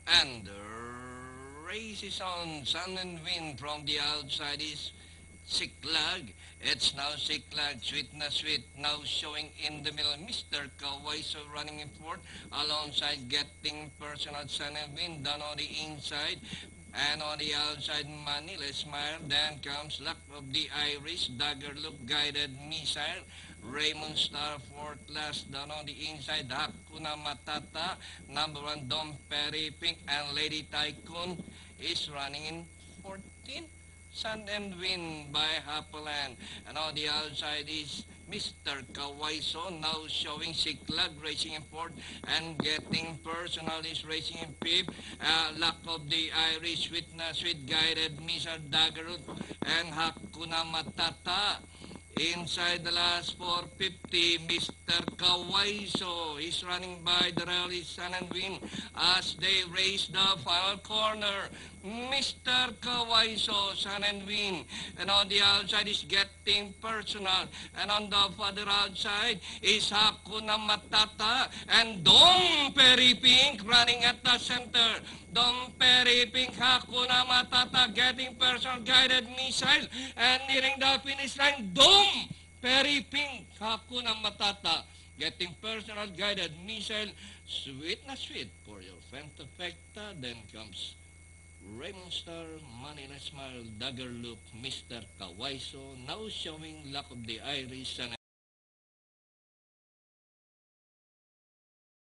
And the race is on. Sun and wind from the outside is Siklag. It's now Siklag, sweet na sweet, now showing in the middle. Mr. Kawaiso running in fourth, alongside getting personal Sun and wind down on the inside. And on the outside, Manila Smile. Then comes Luck of the Irish, Dagger Loop Guided Missile. Raymond Star fourth last down on the inside. Hakuna Matata, number one Dom Perry Pink, and Lady Tycoon is running in 14th. Sun and Wind by Hapaland. And on the outside is Mr. Kawaiso, now showing Siklag racing in fourth and getting personal is racing in fifth. Luck of the Irish, Witness with guided Mr. Daggerut and Hakuna Matata. Inside the last 450, Mr. Kawaiso is running by the rally Sun and Wind as they race the final corner. Mr. Kawaiso, Sun and Wind, and on the outside is getting personal, and on the further outside is Hakuna Matata and Dom Perry Pink running at the center. Dom Perry Pink, Hakuna Matata getting personal guided missile and nearing the finish line. Dom Perry Pink, Hakuna Matata getting personal guided missile. Sweet na sweet for your Fentafecta. Then comes Raymond Star, Manila Smile, Dagger Loop, Mr. Kawaiso, now showing Luck of the Irish, Sun